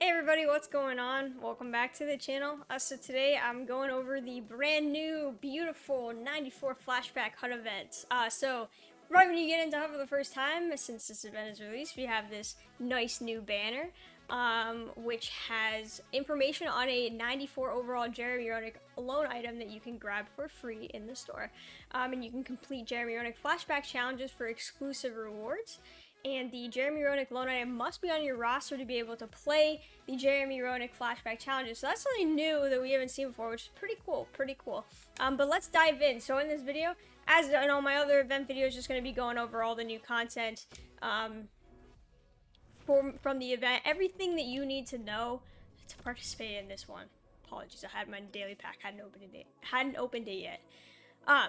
Hey everybody, what's going on? Welcome back to the channel. So today I'm going over the brand new, beautiful 94 Flashback HUD event. So right when you get into HUD for the first time, since this event is released, we have this nice new banner, which has information on a 94 overall Jeremy Roenick loan item that you can grab for free in the store. And you can complete Jeremy Roenick Flashback challenges for exclusive rewards. And the Jeremy Roenick loan item must be on your roster to be able to play the Jeremy Roenick Flashback challenges. So that's something new that we haven't seen before, which is pretty cool. But let's dive in. So in this video, as in all my other event videos, just going to be going over all the new content from the event, everything that you need to know to participate in this one. Apologies, I had my daily pack, hadn't opened it yet.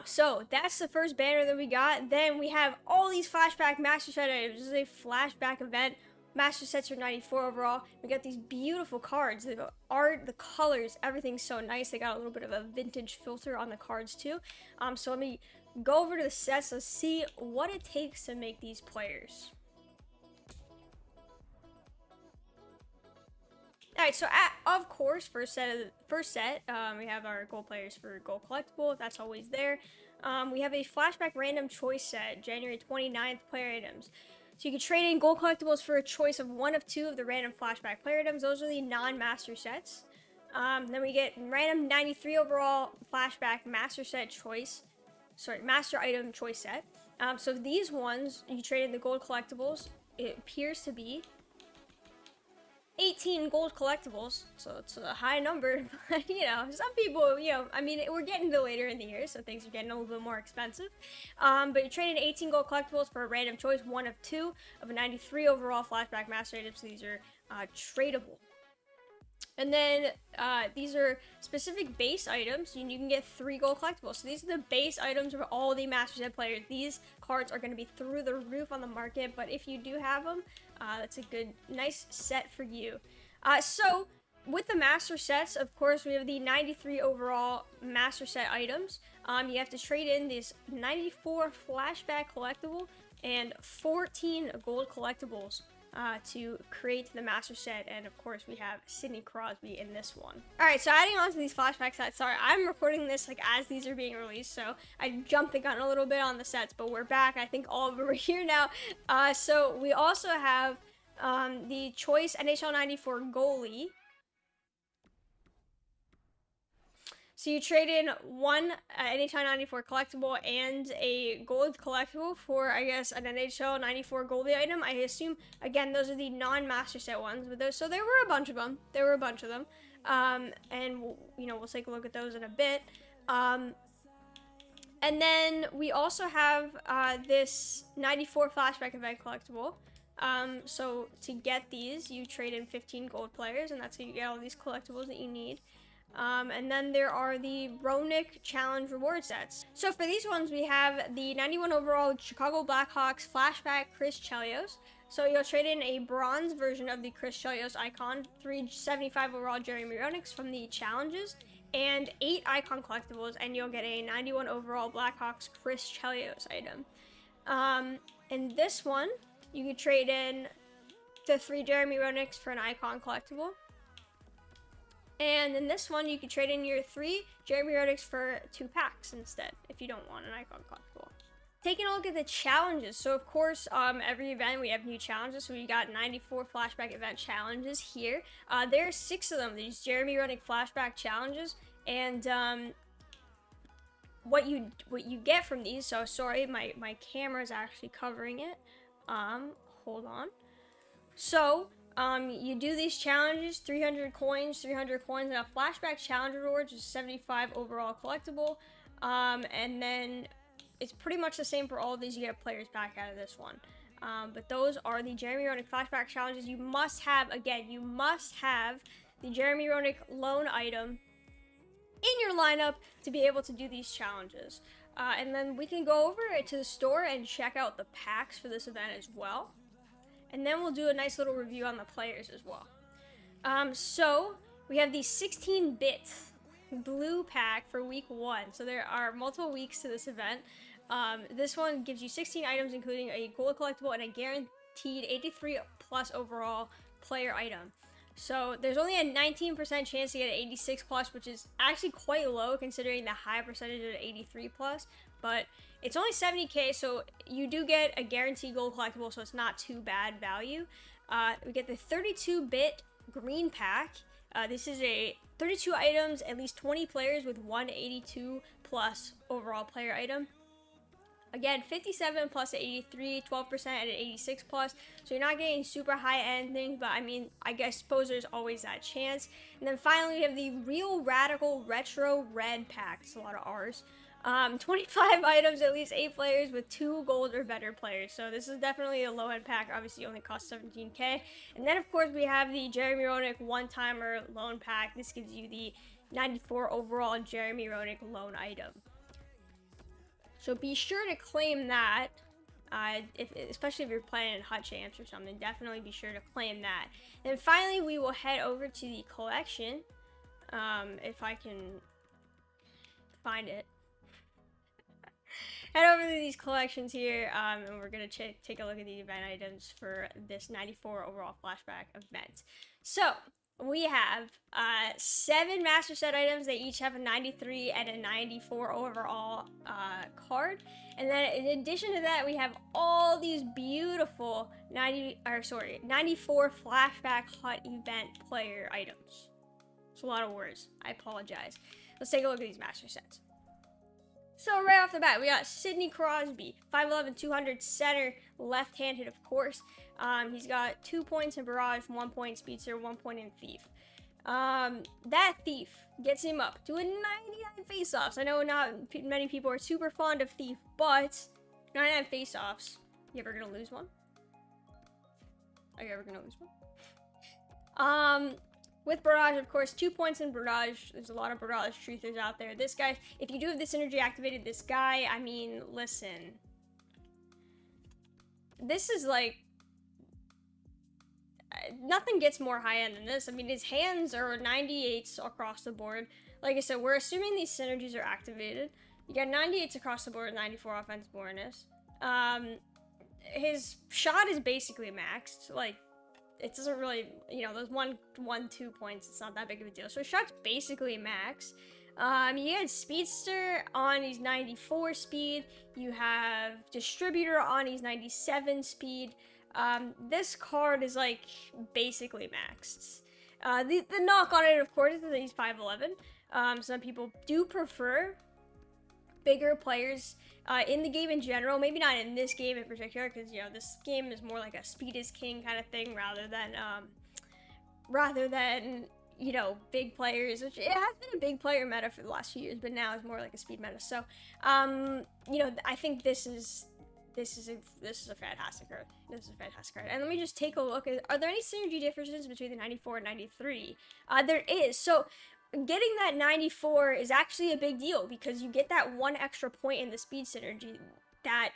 So that's the first banner that we got. Then we have all these Flashback Master Set items. This is a Flashback event. Master Sets are 94 overall. We got these beautiful cards. The art, the colors, everything's so nice. They got a little bit of a vintage filter on the cards too. So let me go over to the sets. Let's see what it takes to make these players. Alright, so of course, first set, we have our gold players for gold collectible. That's always there. We have a Flashback random choice set, January 29th player items. So you can trade in gold collectibles for a choice of one of two of the random Flashback player items. Those are the non-master sets. Then we get random 93 overall Flashback master item choice set. So these ones, you trade in the gold collectibles. It appears to be 18 gold collectibles, so it's a high number, but some people, I mean, we're getting to later in the year, so things are getting a little bit more expensive. But you're trading 18 gold collectibles for a random choice, one of two of a 93 overall Flashback master items. So these are tradable. And then these are specific base items, and you can get 3 gold collectibles. So these are the base items for all the Master Set players. These cards are going to be through the roof on the market, but if you do have them, that's a good, nice set for you. So with the Master Sets, of course, we have the 93 overall Master Set items. You have to trade in this 94 Flashback collectible and 14 gold collectibles to create the master set. And of course we have Sidney Crosby in this one. Alright, so adding on to these Flashback sets, sorry, I'm recording this like as these are being released, so I jumped the gun a little bit on the sets, but we're back. I think all of them are here now. So we also have the choice NHL 94 goalie. So you trade in one NHL 94 collectible and a gold collectible for, I guess, an NHL 94 goalie item. I assume, again, those are the non-master set ones. But so there were a bunch of them. And we'll take a look at those in a bit. And then we also have this 94 Flashback event collectible. So to get these, you trade in 15 gold players, and that's how you get all these collectibles that you need. And then there are the Roenick Challenge reward sets. So for these ones, we have the 91 overall Chicago Blackhawks Flashback Chris Chelios. So you'll trade in a bronze version of the Chris Chelios icon, 375 overall Jeremy Roenick's from the challenges, and 8 icon collectibles, and you'll get a 91 overall Blackhawks Chris Chelios item. And this one, you can trade in the 3 Jeremy Roenick's for an icon collectible. And in this one, you can trade in your 3 Jeremy Roenick's for 2 packs instead, if you don't want an icon collectible. Taking a look at the challenges. So of course, every event we have new challenges. So we got 94 Flashback event challenges here. There are 6 of them, these Jeremy Roenick Flashback challenges. And what you get from these, so sorry, my camera is actually covering it. Hold on. So you do these challenges, 300 coins, and a Flashback challenge reward, which is 75 overall collectible. And then it's pretty much the same for all of these. You get a player's pack out of this one. But those are the Jeremy Roenick Flashback challenges. You must have the Jeremy Roenick loan item in your lineup to be able to do these challenges. And then we can go over to the store and check out the packs for this event as well. And then we'll do a nice little review on the players as well. So we have the 16-bit blue pack for week 1. So there are multiple weeks to this event. This one gives you 16 items, including a gold collectible and a guaranteed 83 plus overall player item. So there's only a 19% chance to get an 86 plus, which is actually quite low considering the high percentage of 83 plus. But it's only 70k, so you do get a guaranteed gold collectible, so it's not too bad value. We get the 32-bit green pack. This is a 32 items, at least 20 players with 182 plus overall player item. Again, 57 plus at 83, 12% at an 86 plus. So you're not getting super high end things, but I mean, I suppose there's always that chance. And then finally, we have the Real Radical Retro Red pack. It's a lot of R's. 25 items, at least 8 players with 2 gold or better players. So this is definitely a low end pack. Obviously, only costs 17k. And then, of course, we have the Jeremy Roenick one-timer loan pack. This gives you the 94 overall Jeremy Roenick loan item. So be sure to claim that, especially if you're playing in Hut Champs or something, definitely be sure to claim that. And finally, we will head over to the collection, if I can find it. Head over to these collections here, and we're going to take a look at the event items for this 94 overall flashback event. So, we have 7 master set items. They each have a 93 and a 94 overall card. And then in addition to that, we have all these beautiful 94 flashback hut event player items. It's a lot of words. I apologize. Let's take a look at these master sets. So right off the bat, we got Sidney Crosby, 5'11", 200 center, left-handed, of course. He's got 2 points in Barrage, 1 point Speedster, 1 point in Thief. That Thief gets him up to a 99 face-offs. I know not many people are super fond of Thief, but 99 face-offs. You ever gonna lose one? Are you ever gonna lose one? With Barrage, of course, 2 points in Barrage. There's a lot of Barrage truthers out there. This guy, if you do have this energy activated, this guy, I mean, listen. This is like, nothing gets more high-end than this. I mean, his hands are 98s across the board. Like I said, we're assuming these synergies are activated. You got 98s across the board, 94 offensive awareness. His shot is basically maxed. Like, it doesn't really, you know, those 2 points, it's not that big of a deal. So his shot's basically max. You had Speedster on his 94 speed. You have Distributor on his 97 speed. This card is like basically maxed. The knock on it, of course, is that he's 5'11". Some people do prefer bigger players in the game in general. Maybe not in this game in particular, because you know this game is more like a speed is king kind of thing rather than you know big players, which it has been a big player meta for the last few years, but now it's more like a speed meta. So you know, I think this is a fantastic card. This is a fantastic card. And let me just take a look at, are there any synergy differences between the 94 and 93? There is. So getting that 94 is actually a big deal because you get that 1 extra point in the speed synergy. That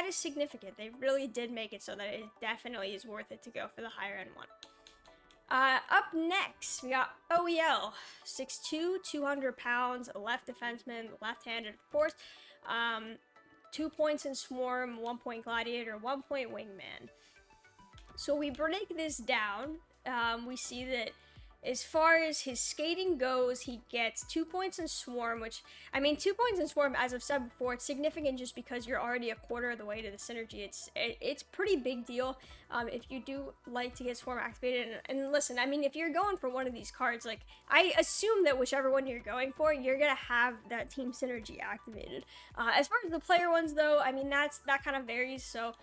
is significant. They really did make it so that it definitely is worth it to go for the higher end one. Up next, we got OEL, 6'2", 200 pounds, left defenseman, left-handed, of course. 2 points in Swarm, 1 point Gladiator, 1 point Wingman. So we break this down. We see that as far as his skating goes, he gets 2 points in Swarm, which, I mean, 2 points in Swarm, as I've said before, it's significant just because you're already a quarter of the way to the synergy. It's pretty big deal if you do like to get Swarm activated. And listen, I mean, if you're going for one of these cards, like, I assume that whichever one you're going for, you're gonna have that team synergy activated. As far as the player ones, though, I mean, that kind of varies, so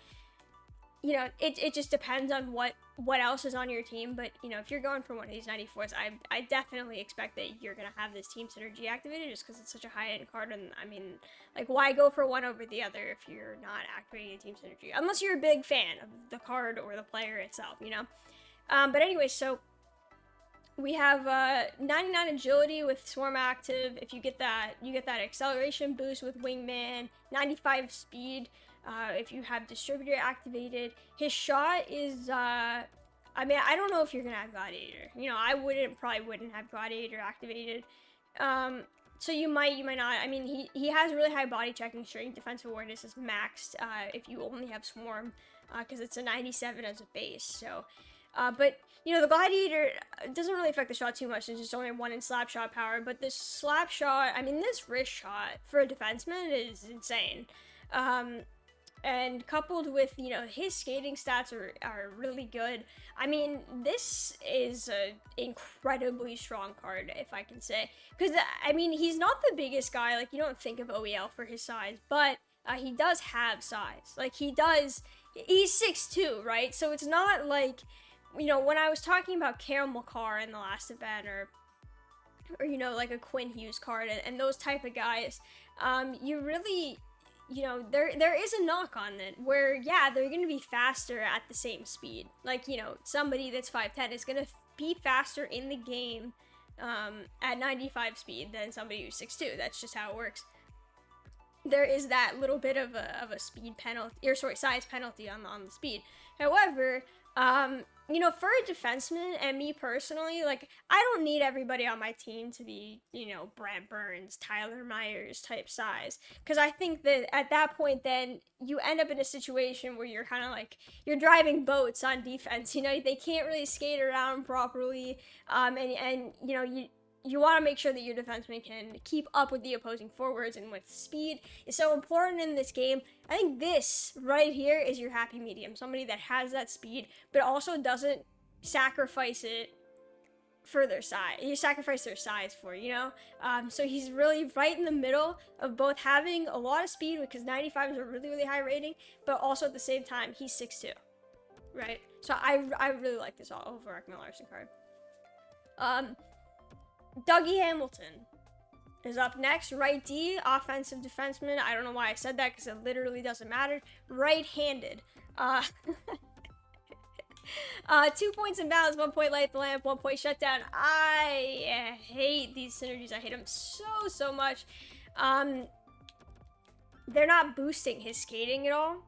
you know, it just depends on what else is on your team. But you know, if you're going for one of these 94s, I definitely expect that you're gonna have this team synergy activated just because it's such a high-end card. And I mean, like, why go for one over the other if you're not activating team synergy, unless you're a big fan of the card or the player itself, you know. But anyway, so we have 99 agility with Swarm active. If you get that, you get that acceleration boost with Wingman. 95 speed if you have Distributor activated. His shot is, I mean, I don't know if you're gonna have Gladiator. You know, I probably wouldn't have Gladiator activated. So you might not. I mean, he has really high body checking strength. Defensive awareness is maxed if you only have Swarm, because it's a 97 as a base. So But, you know, the Gladiator doesn't really affect the shot too much. It's just only 1 in slap shot power. But this slap shot, I mean, this wrist shot for a defenseman is insane. And coupled with, you know, his skating stats are really good. I mean, this is an incredibly strong card, if I can say. Because, I mean, he's not the biggest guy. Like, you don't think of OEL for his size. But he does have size. Like, he's 6'2", right? So it's not like, you know, when I was talking about Caramel Car in the last event, or you know, like a Quinn Hughes card and those type of guys, you really, you know, there is a knock on it where, yeah, they're going to be faster at the same speed. Like, you know, somebody that's 5'10" is going to be faster in the game at 95 speed than somebody who's 6'2". That's just how it works. There is that little bit of a speed penalty, or sorry, size penalty on the speed. However, you know, for a defenseman, and me personally, like, I don't need everybody on my team to be, you know, Brad Burns, Tyler Myers type size. Because I think that at that point, then you end up in a situation where you're kind of like, you're driving boats on defense. You know, they can't really skate around properly. And you know, you want to make sure that your defenseman can keep up with the opposing forwards, and with speed is so important in this game. I think this right here is your happy medium. Somebody that has that speed, but also doesn't sacrifice it for their size. You sacrifice their size for, you know? So he's really right in the middle of both having a lot of speed, because 95 is a really, really high rating, but also at the same time, he's 6'2", right? So I really like this over Ekman Larson card. Dougie Hamilton is up next. Right D, offensive defenseman. I don't know why I said that, because it literally doesn't matter. Right-handed. 2 points in balance, 1 point light the lamp, 1 point shutdown. I hate these synergies. I hate them so much. They're not boosting his skating at all.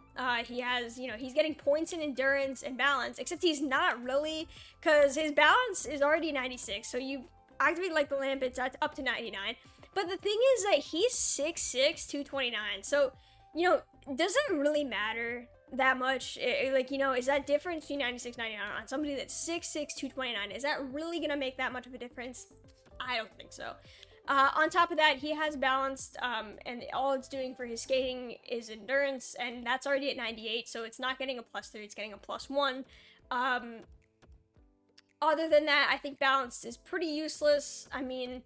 He has, you know, he's getting points in endurance and balance, except he's not really, because his balance is already 96, so you activate like the lamp, it's up to 99. But the thing is that he's 6'6", 229. So, you know, does it really matter that much? Like, you know, is that difference between 96, 99 on somebody that's 6'6", 229? Is that really gonna make that much of a difference? I don't think so. On top of that, he has balanced, and all it's doing for his skating is endurance, and that's already at 98, so it's not getting a +3, it's getting a +1. Other than that, I think balanced is pretty useless. I mean,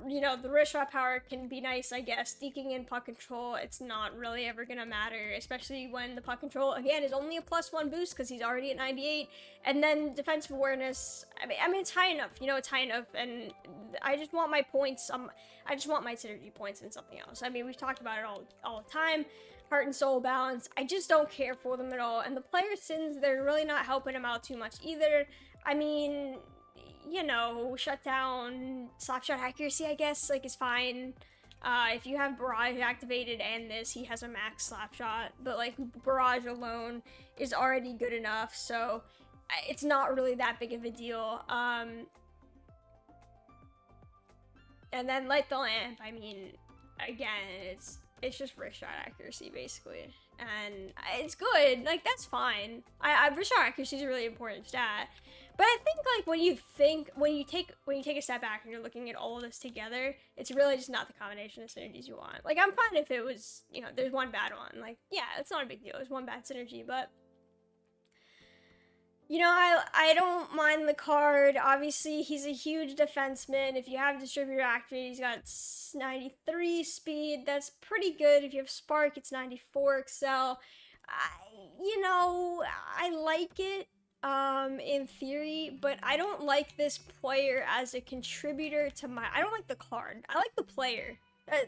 you know, the wrist shot power can be nice, I guess. Deking in puck control, it's not really ever gonna matter, especially when the puck control, again, is only a +1 boost because he's already at 98. And then defensive awareness, I mean, it's high enough, you know, it's high enough, and I just want my points, I just want my synergy points in something else. I mean, we've talked about it all the time. Heart and soul balance, I just don't care for them at all. And the player sins, they're really not helping him out too much either. I mean, you know, shutdown, slap shot accuracy, I guess, like, is fine. If you have barrage activated and this, he has a max slap shot, but like barrage alone is already good enough, so it's not really that big of a deal. And then light the lamp, I mean, again, it's just wrist shot accuracy basically, and it's good, like, that's fine. Wrist shot accuracy is a really important stat. But I think, like, when you take a step back and you're looking at all of this together, it's really just not the combination of synergies you want. Like, I'm fine if it was, you know, there's one bad one. Like, yeah, it's not a big deal. It's one bad synergy, but, you know, I don't mind the card. Obviously, he's a huge defenseman. If you have distributor activated, he's got 93 speed. That's pretty good. If you have spark, it's 94 excel. You know, I like it. In theory, but I don't like this player as a contributor to my, I don't like the card. I like the player.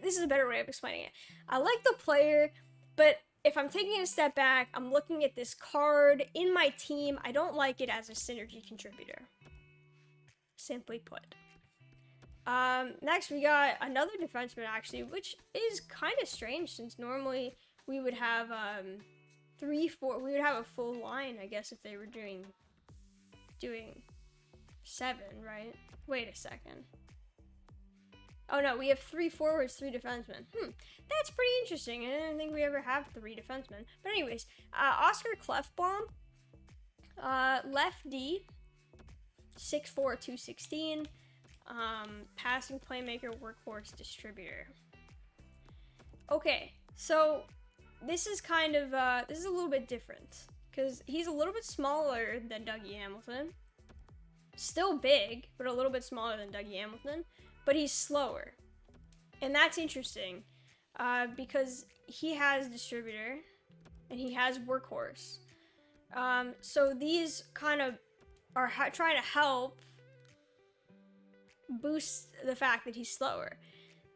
This is a better way of explaining it. I like the player, but if I'm taking a step back, I'm looking at this card in my team, I don't like it as a synergy contributor. Simply put. Next we got another defenseman actually, which is kind of strange since normally we would have, 3-4, we would have a full line, I guess, if they were doing 7, right? Wait a second. Oh no, we have 3 forwards, 3 defensemen. That's pretty interesting. I didn't think we ever have 3 defensemen. But anyways, Oscar Clefbaum, Left D, 6'4", 216. Passing playmaker, workhorse, distributor. Okay, so this is kind of, this is a little bit different. Because he's a little bit smaller than Dougie Hamilton. Still big, but a little bit smaller than Dougie Hamilton. But he's slower. And that's interesting. Because he has distributor. And he has workhorse. So these kind of are trying to help boost the fact that he's slower.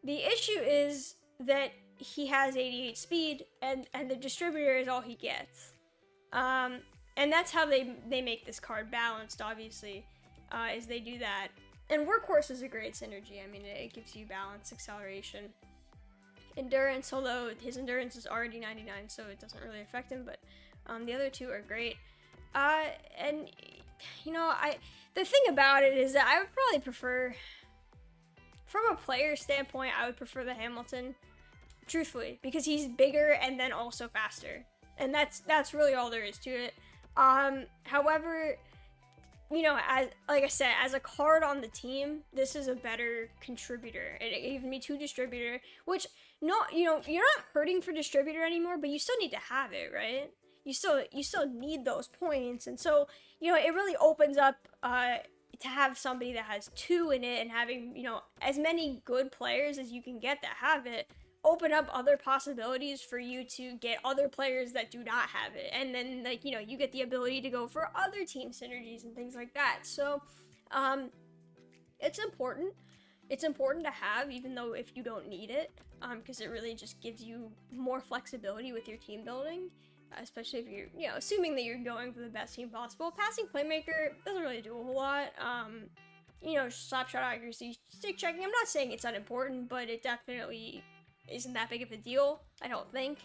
The issue is that he has 88 speed, and the distributor is all he gets. And that's how they make this card balanced, obviously, is they do that. And workhorse is a great synergy. I mean, it gives you balance, acceleration, endurance, although his endurance is already 99, so it doesn't really affect him, but the other two are great. And, you know, the thing about it is that I would probably prefer, from a player standpoint, I would prefer the Hamilton, truthfully, because he's bigger and then also faster. And that's really all there is to it. However, you know, like I said, as a card on the team, this is a better contributor. It gave me 2 distributor, which, not, you know, you're not hurting for distributor anymore, but you still need to have it, right? You still need those points, and so, you know, it really opens up to have somebody that has 2 in it, and having, you know, as many good players as you can get that have it, open up other possibilities for you to get other players that do not have it, and then, like, you know, you get the ability to go for other team synergies and things like that. So it's important to have, even though if you don't need it, because it really just gives you more flexibility with your team building, especially if you're, you know, assuming that you're going for the best team possible. Passing playmaker doesn't really do a whole lot. You know, slap shot accuracy, stick checking, I'm not saying it's unimportant, but it definitely isn't that big of a deal, I don't think.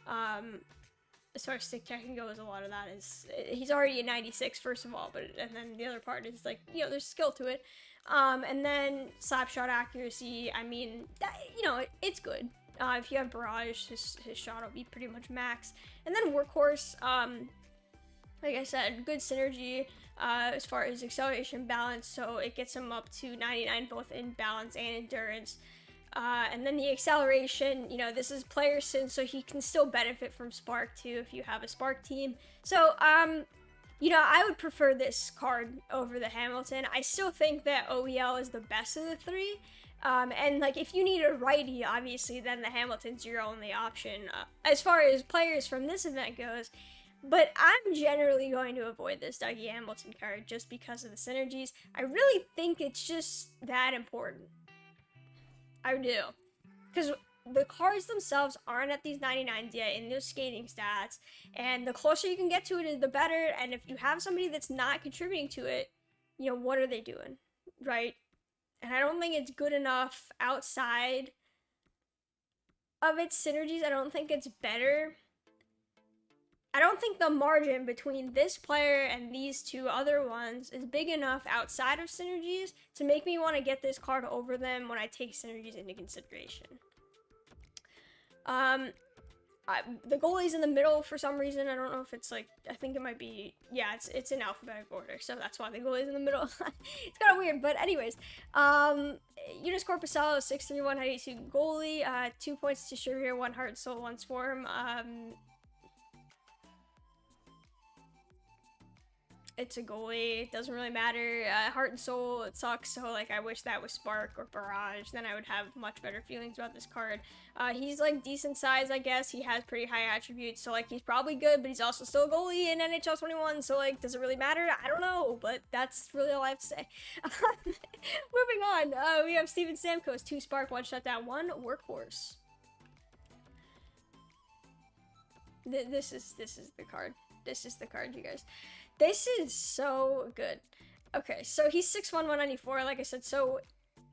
As far as stick checking goes, a lot of that is, he's already a 96, first of all, but, and then the other part is, like, you know, there's skill to it. And then slap shot accuracy, I mean, that, you know, it's good. If you have barrage, his shot will be pretty much max. And then workhorse, like I said, good synergy as far as acceleration, balance, so it gets him up to 99 both in balance and endurance. And then the acceleration, you know, this is player sin, so he can still benefit from Spark too if you have a Spark team. So, you know, I would prefer this card over the Hamilton. I still think that OEL is the best of the 3. And, like, if you need a righty, obviously, then the Hamilton's your only option, as far as players from this event goes. But I'm generally going to avoid this Dougie Hamilton card just because of the synergies. I really think it's just that important. I do. Because the cards themselves aren't at these 99s yet in those skating stats. And the closer you can get to it, the better. And if you have somebody that's not contributing to it, you know, what are they doing? Right? And I don't think it's good enough outside of its synergies. I don't think it's better. I don't think the margin between this player and these 2 other ones is big enough outside of synergies to make me want to get this card over them when I take synergies into consideration. The goalie's in the middle for some reason. I don't know if it's, like, I think it might be, yeah, it's in alphabetical order, so that's why the goalie's in the middle. It's kind of weird, but anyways, Eunice Corpusalo, 6'3", 182 goalie, 2 points distributor, 1 heart and soul, 1 swarm. It's a goalie, it doesn't really matter. Heart and soul, it sucks, so, like, I wish that was Spark or Barrage, then I would have much better feelings about this card. He's, like, decent size, I guess. He has pretty high attributes, so, like, he's probably good, but he's also still a goalie in NHL 21, so, like, does it really matter? I don't know, but that's really all I have to say. Moving on, we have Steven Stamkos, 2 Spark, 1 shutdown, 1 workhorse. This is the card. This is the card, you guys. This is so good. Okay, so he's 6'1", 194, like I said, so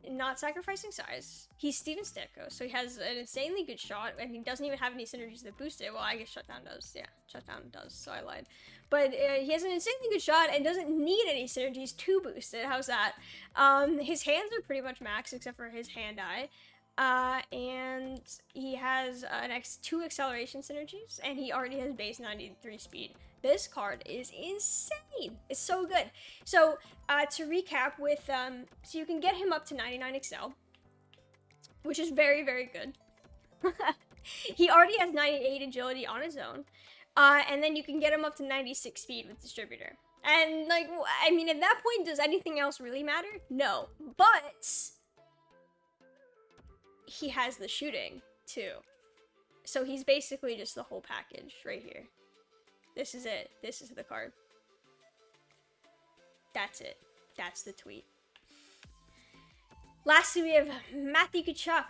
not sacrificing size. He's Steven Stamkos, so he has an insanely good shot, and he doesn't even have any synergies that boost it. Well, I guess Shutdown does. Yeah, Shutdown does, so I lied. But he has an insanely good shot and doesn't need any synergies to boost it. How's that? His hands are pretty much max, except for his hand-eye. And he has 2 acceleration synergies, and he already has base 93 speed. This card is insane. It's so good. So to recap with, so you can get him up to 99 Excel, which is very, very good. He already has 98 agility on his own. And then you can get him up to 96 speed with distributor. And like, I mean, at that point, does anything else really matter? No, but he has the shooting too. So he's basically just the whole package right here. This is it. This is the card. That's it. That's the tweet. Lastly, we have Matthew Tkachuk,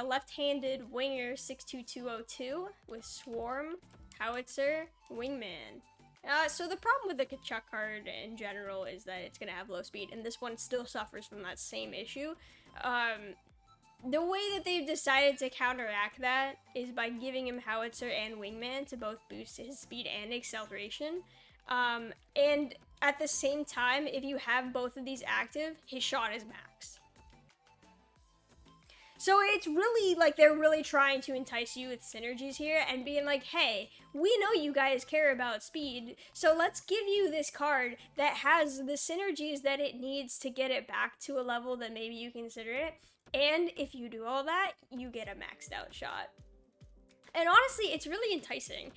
left-handed winger, 6'2", with Swarm, Howitzer, Wingman. So the problem with the Tkachuk card in general is that it's going to have low speed, and this one still suffers from that same issue. The way that they've decided to counteract that is by giving him Howitzer and Wingman to both boost his speed and acceleration. And at the same time, if you have both of these active, his shot is maxed. So it's really like they're really trying to entice you with synergies here and being like, hey, we know you guys care about speed, so let's give you this card that has the synergies that it needs to get it back to a level that maybe you consider it. And if you do all that, you get a maxed out shot. And honestly, it's really enticing.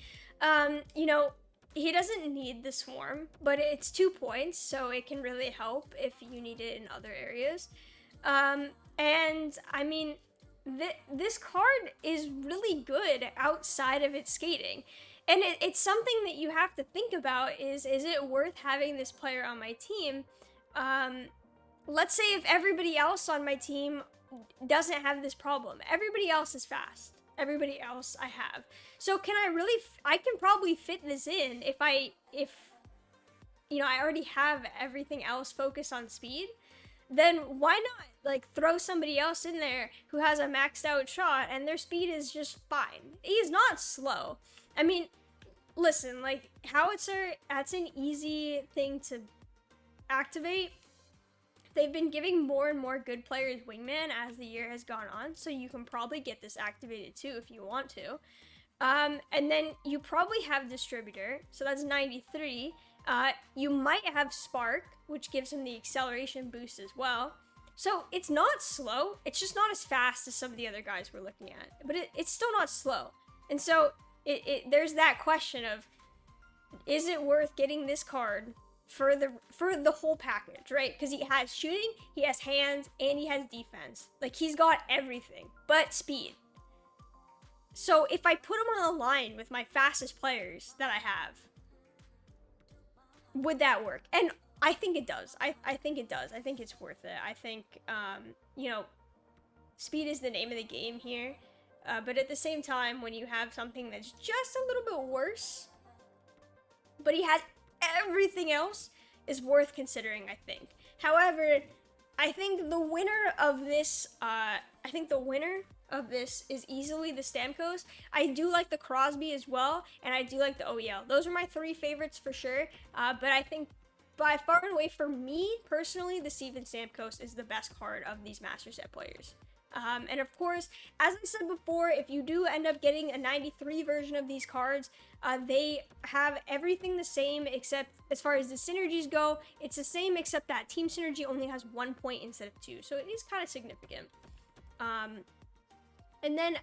You know, he doesn't need the Swarm, but it's 2 points, so it can really help if you need it in other areas. And I mean, this card is really good outside of its skating. And it's something that you have to think about is it worth having this player on my team? Let's say if everybody else on my team doesn't have this problem. Everybody else is fast. Everybody else I have. So can I really, I can probably fit this in if you know, I already have everything else focused on speed. Then why not like throw somebody else in there who has a maxed out shot and their speed is just fine. He's not slow. I mean, listen, like Howitzer, that's an easy thing to activate. They've been giving more and more good players Wingman as the year has gone on, so you can probably get this activated too if you want to. And then you probably have Distributor, so that's 93. You might have Spark, which gives him the acceleration boost as well. So it's not slow, it's just not as fast as some of the other guys we're looking at, but it's still not slow. And so there's that question of, is it worth getting this card for the whole package, right? Because he has shooting, he has hands, and he has defense. Like, he's got everything but speed. So if I put him on a line with my fastest players that I have, would that work? And I think it does. I think it does. I think it's worth it. I think, you know, speed is the name of the game here. But at the same time, when you have something that's just a little bit worse, but he has everything else, is worth considering, I think. However, I think the winner of this, is easily the Stamkos. I do like the Crosby as well, and I do like the OEL. Those are my 3 favorites for sure. But I think by far and away, for me personally, the Steven Stamkos is the best card of these Master Set players. And of course, as I said before, if you do end up getting a 93 version of these cards, they have everything the same, except as far as the synergies go, it's the same, except that team synergy only has 1 point instead of 2. So it is kind of significant. And then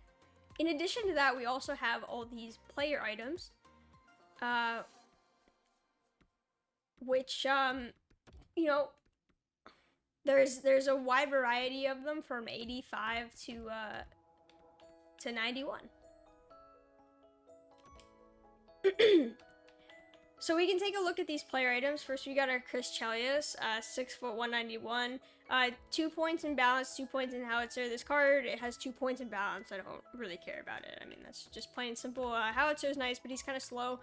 in addition to that, we also have all these player items, which, you know, there's a wide variety of them from 85 to 91. So we can take a look at these player items. First, we got our Chris Chelios, 6 foot 191, 2 points in balance, 2 points in howitzer. This card, it has 2 points in balance. I don't really care about it. I mean, that's just plain and simple. Howitzer is nice, but he's kind of slow.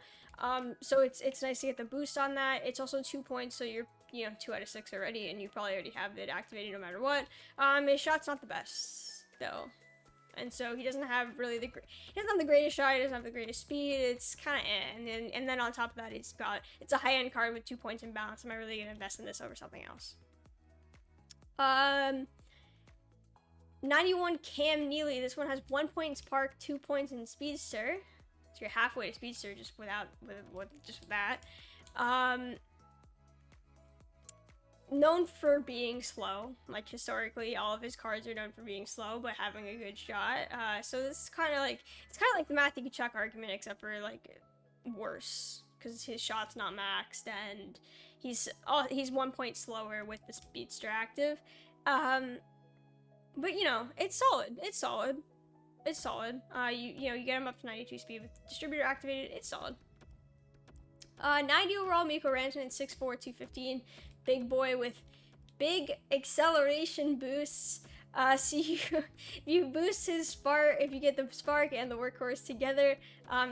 So it's nice to get the boost on that. It's also 2 points, so you're 2 out of 6 already, and you probably already have it activated no matter what. His shot's not the best though, and so he doesn't have really the greatest shot. He doesn't have the greatest speed. It's kind of and then on top of that, it's a high end card with 2 points in balance. Am I really gonna invest in this over something else? 91 Cam Neely. This one has 1 point in Spark, 2 points in Speedster. It's you're halfway to speedster just with that. Known for being slow, like historically all of his cards are known for being slow but having a good shot. So this is kind of like, it's kind of like the Matthew Tkachuk argument, except for like worse, because his shot's not maxed and he's 1 point slower with the speedster active. But you know, it's solid. You get him up to 92 speed with distributor activated. It's solid. 90 overall, Mikko Rantanen, 6'4", 215. Big boy with big acceleration boosts. So you boost his spark, if you get the spark and the workhorse together,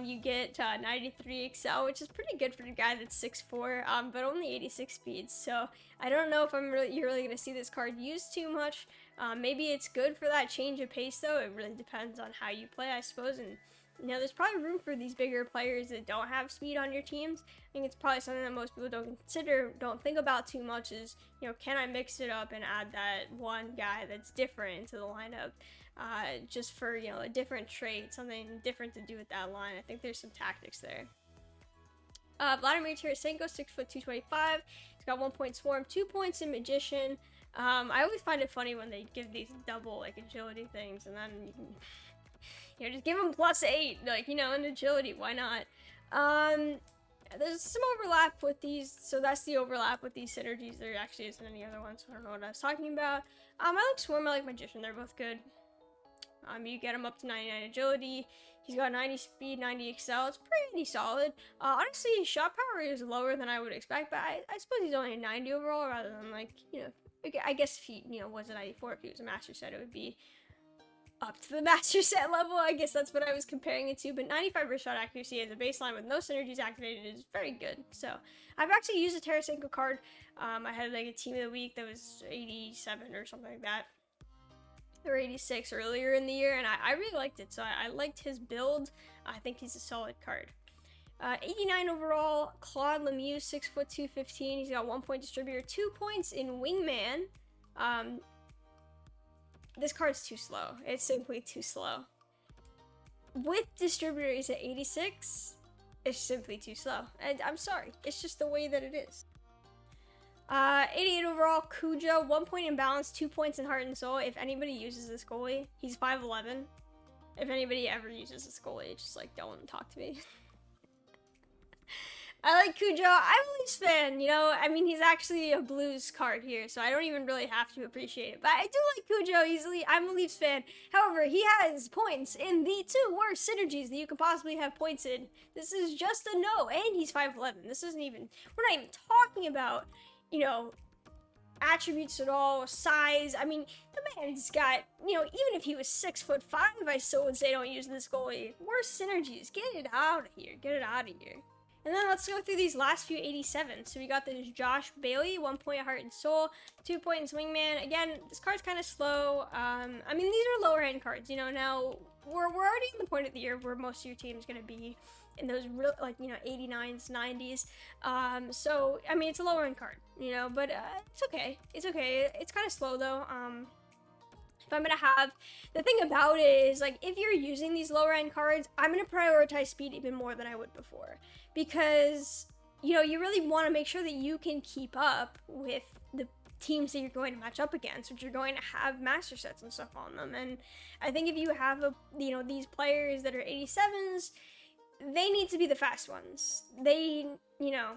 you get 93 excel, which is pretty good for a guy that's 6'4", but only 86 speed. So I don't know if you're really gonna see this card used too much. Maybe it's good for that change of pace though. It really depends on how you play, I suppose. And you know, there's probably room for these bigger players that don't have speed on your teams. I think it's probably something that most people don't think about too much is, you know, can I mix it up and add that one guy that's different into the lineup, just for, you know, a different trait, something different to do with that line. I think there's some tactics there. Vladimir Tarasenko, 6', 225. He's got 1 point Swarm, 2 points in Magician. I always find it funny when they give these double, like, agility things, and then you can, you know, just give him +8, like, you know, in agility, why not? There's some overlap with these, so that's the overlap with these synergies. There actually isn't any other ones, so I don't know what I was talking about. I like Swarm, I like Magician, they're both good. You get him up to 99 agility. He's got 90 speed, 90 excel. It's pretty solid. Honestly, his shot power is lower than I would expect, but I suppose he's only a 90 overall rather than, like, you know, I guess if he, you know, was a 94, if he was a master set, it would be up to the master set level. I guess that's what I was comparing it to, but 95% shot accuracy as a baseline with no synergies activated is very good. So I've actually used a Tarasenko card. I had like a team of the week that was 87 or something like that, or 86 earlier in the year, and I really liked it. So I liked his build. I think he's a solid card. 89 overall, Claude Lemieux, 6', 215. He's got 1 point distributor, 2 points in Wingman. This card's too slow. It's simply too slow. With distributor, he's at 86. It's simply too slow. And I'm sorry. It's just the way that it is. 88 overall, Cujo, 1 point in balance, 2 points in heart and soul. If anybody uses this goalie, he's 5'11". If anybody ever uses this goalie, just like, don't talk to me. I like Cujo. I'm a Leafs fan, you know. I mean, he's actually a Blues card here, so I don't even really have to appreciate it. But I do like Cujo easily. I'm a Leafs fan. However, he has points in the 2 worst synergies that you could possibly have points in. This is just a no, and he's 5'11". This isn't even, we're not even talking about, you know, attributes at all, size. I mean, the man's got, you know, even if he was 6'5", I still would say don't use this goalie. Worst synergies. Get it out of here. Get it out of here. And then let's go through these last few 87s. So we got this Josh Bailey, 1 point heart and soul, 2 points wingman. Again, this card's kind of slow. I mean, these are lower end cards, you know. Now we're already in the point of the year where most of your team's gonna be in those real, like, you know, 89s, 90s. So I mean, it's a lower end card, you know, but it's okay. It's okay. It's kind of slow though. If I'm gonna have, the thing about it is, like, if you're using these lower end cards, I'm gonna prioritize speed even more than I would before, because, you know, you really want to make sure that you can keep up with the teams that you're going to match up against, which are going to have master sets and stuff on them. And I think if you have you know, these players that are 87s, they need to be the fast ones. They, you know,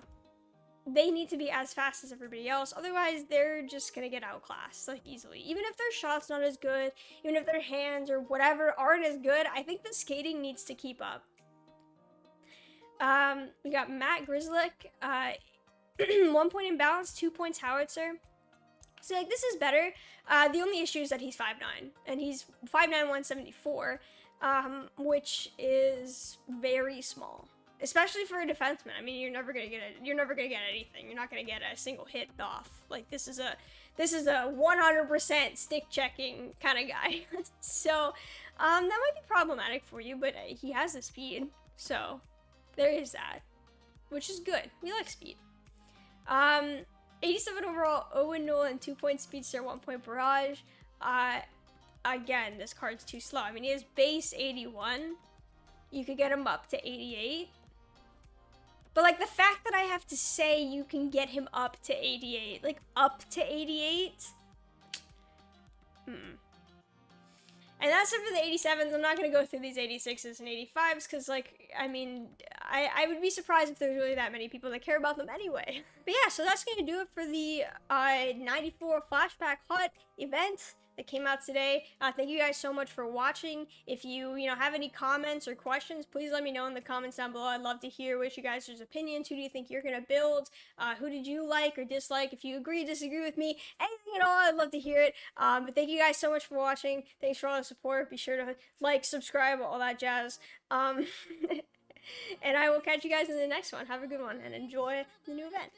they need to be as fast as everybody else, otherwise they're just gonna get outclassed, like, easily. Even if their shot's not as good, even if their hands or whatever aren't as good, I think the skating needs to keep up. We got Matt Grzelcyk, 1 point in balance, 2 points howitzer. So, like, this is better. The only issue is that he's 5'9", and he's 5'9", 174, which is very small. Especially for a defenseman. I mean, you're never gonna get anything. You're not gonna get a single hit off. Like, this is a 100% stick checking kind of guy. So, that might be problematic for you, but he has the speed. So, there is that, which is good. We like speed. 87 overall, Owen Nolan, 2 point speedster, 1 point barrage. Again, this card's too slow. I mean, he has base 81. you could get him up to 88. But, like, the fact that I have to say you can get him up to 88, like, up to 88? And that's it for the 87s. I'm not going to go through these 86s and 85s because, like, I mean, I would be surprised if there's really that many people that care about them anyway. But yeah, so that's going to do it for the 94 Flashback Hut event that came out today. Thank you guys so much for watching. If you have any comments or questions, please let me know in the comments down below. I'd love to hear what you guys' opinions. Who do you think you're gonna build? Who did you like or dislike? If you agree, disagree with me, anything at all, I'd love to hear it. But thank you guys so much for watching. Thanks for all the support. Be sure to like, subscribe, all that jazz. And I will catch you guys in the next one. Have a good one and enjoy the new event.